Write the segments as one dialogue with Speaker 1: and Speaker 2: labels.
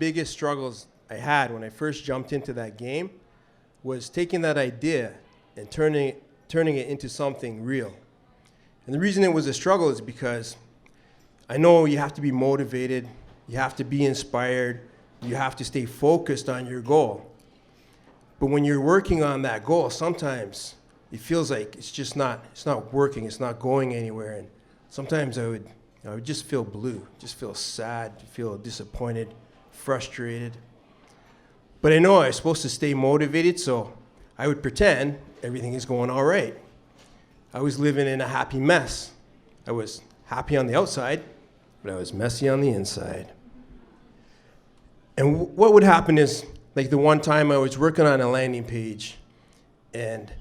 Speaker 1: biggest struggles I had when I first jumped into that game was taking that idea and turning it into something real. And the reason it was a struggle is because I know you have to be motivated, you have to be inspired, you have to stay focused on your goal. But when you're working on that goal, sometimes it feels like it's not working, it's not going anywhere. And sometimes I would just feel blue, just feel sad, feel disappointed, frustrated. But I know I was supposed to stay motivated, so I would pretend everything is going all right. I was living in a happy mess. I was happy on the outside, but I was messy on the inside. And what would happen is, like the one time I was working on a landing page, and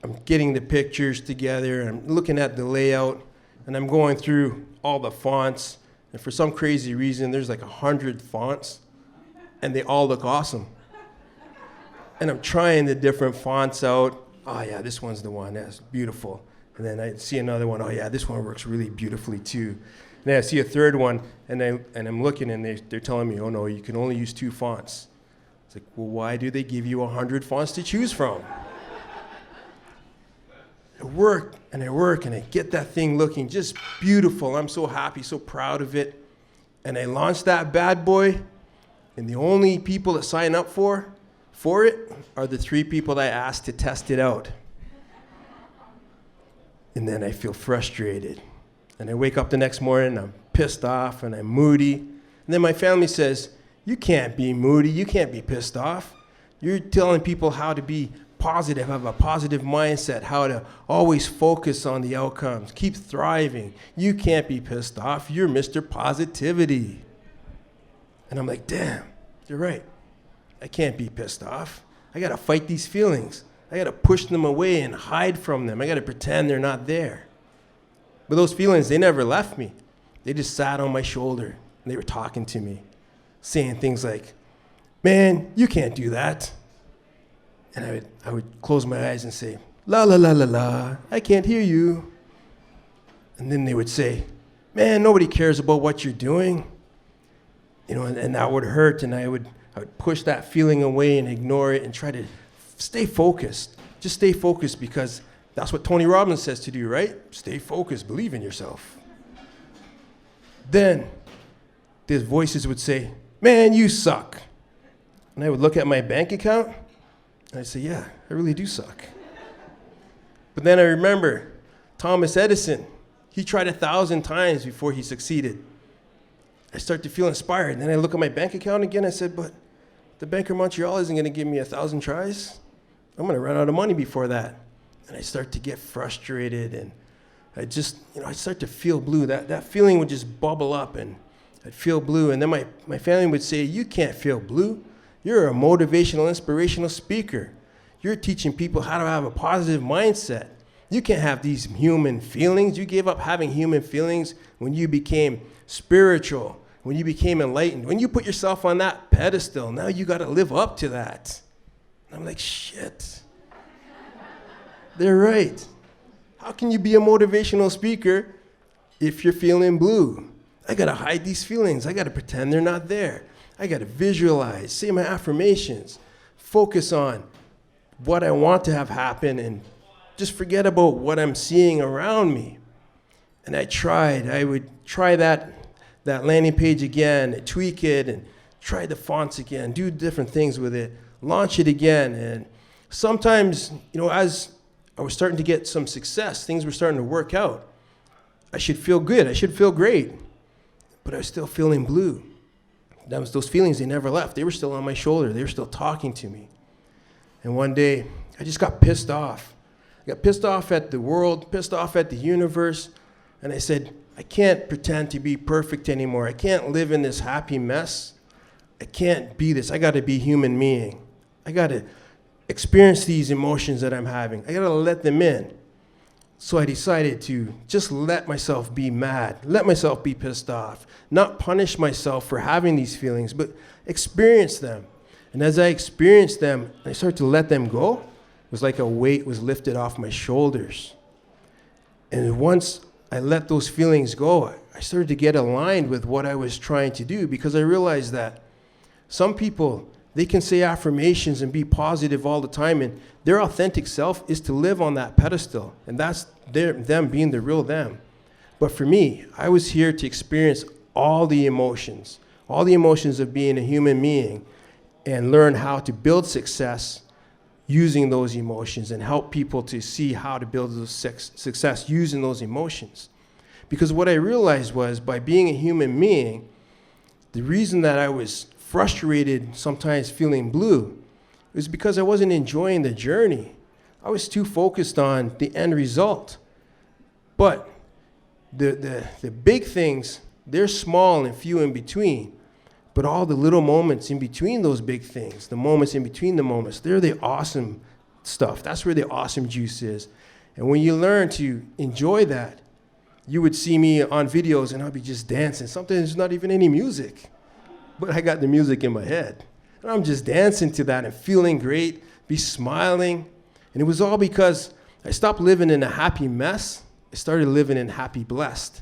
Speaker 1: I'm getting the pictures together, and I'm looking at the layout, and I'm going through all the fonts, and for some crazy reason, there's like 100 fonts, and they all look awesome. And I'm trying the different fonts out. Oh yeah, this one's the one, that's beautiful. And then I see another one, oh yeah, this one works really beautifully too. And then I see a third one, and I'm looking, and they're telling me, oh no, you can only use 2 fonts. It's like, well, why do they give you 100 fonts to choose from? I work, and I get that thing looking just beautiful. I'm so happy, so proud of it. And I launch that bad boy, and the only people that sign up for it are the 3 people that I asked to test it out. And then I feel frustrated. And I wake up the next morning, I'm pissed off, and I'm moody. And then my family says, you can't be moody, you can't be pissed off. You're telling people how to be positive, have a positive mindset, how to always focus on the outcomes, keep thriving. You can't be pissed off, you're Mr. Positivity. And I'm like, damn, you're right. I can't be pissed off. I gotta fight these feelings. I gotta push them away and hide from them. I gotta pretend they're not there. But those feelings, they never left me. They just sat on my shoulder, and they were talking to me, saying things like, man, you can't do that. And I would close my eyes and say, la, la, la, la, la, I can't hear you. And then they would say, man, nobody cares about what you're doing. You know, and that would hurt, and I would push that feeling away and ignore it and try to stay focused. Just stay focused, because that's what Tony Robbins says to do, right? Stay focused, believe in yourself. Then these voices would say, man, you suck. And I would look at my bank account, and I'd say, yeah, I really do suck. But then I remember Thomas Edison. He tried 1,000 times before he succeeded. I start to feel inspired. And then I look at my bank account again. I said, but the Bank of Montreal isn't going to give me 1,000 tries. I'm going to run out of money before that. And I start to get frustrated, and I just, I start to feel blue. That feeling would just bubble up, and I'd feel blue. And then my family would say, you can't feel blue. You're a motivational, inspirational speaker. You're teaching people how to have a positive mindset. You can't have these human feelings. You gave up having human feelings when you became spiritual, when you became enlightened, when you put yourself on that pedestal. Now you got to live up to that. And I'm like, shit. They're right. How can you be a motivational speaker if you're feeling blue? I got to hide these feelings. I got to pretend they're not there. I got to visualize, say my affirmations, focus on what I want to have happen, and just forget about what I'm seeing around me. And I would try that landing page again, tweak it, and try the fonts again, do different things with it, launch it again. And sometimes, as I was starting to get some success, things were starting to work out. I should feel good, I should feel great, but I was still feeling blue. Those feelings, they never left. They were still on my shoulder. They were still talking to me. And one day, I just got pissed off. I got pissed off at the world, pissed off at the universe, and I said, I can't pretend to be perfect anymore. I can't live in this happy mess. I can't be this. I got to be human MEing. I got to experience these emotions that I'm having. I got to let them in. So I decided to just let myself be mad, let myself be pissed off, not punish myself for having these feelings, but experience them. And as I experienced them, I started to let them go. It was like a weight was lifted off my shoulders. And once I let those feelings go, I started to get aligned with what I was trying to do, because I realized that Some people, they can say affirmations and be positive all the time, and their authentic self is to live on that pedestal, and that's them being the real them. But for me, I was here to experience all the emotions of being a human being, and learn how to build success using those emotions and help people to see how to build those success using those emotions. Because what I realized was, by being a human being, the reason that I was frustrated, sometimes feeling blue, was because I wasn't enjoying the journey. I was too focused on the end result. But the big things, they're small and few in between. But all the little moments in between those big things, the moments in between the moments, they're the awesome stuff. That's where the awesome juice is. And when you learn to enjoy that, you would see me on videos and I'll be just dancing. Sometimes there's not even any music, but I got the music in my head. And I'm just dancing to that and feeling great, be smiling. And it was all because I stopped living in a happy mess. I started living in happy blessed.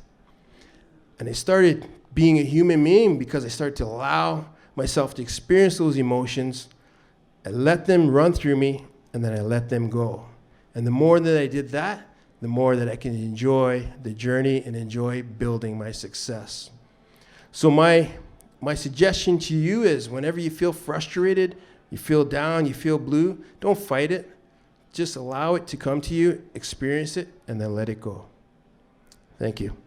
Speaker 1: And I started being a human being because I started to allow myself to experience those emotions. I let them run through me, and then I let them go. And the more that I did that, the more that I can enjoy the journey and enjoy building my success. So my suggestion to you is, whenever you feel frustrated, you feel down, you feel blue, don't fight it. Just allow it to come to you, experience it, and then let it go. Thank you.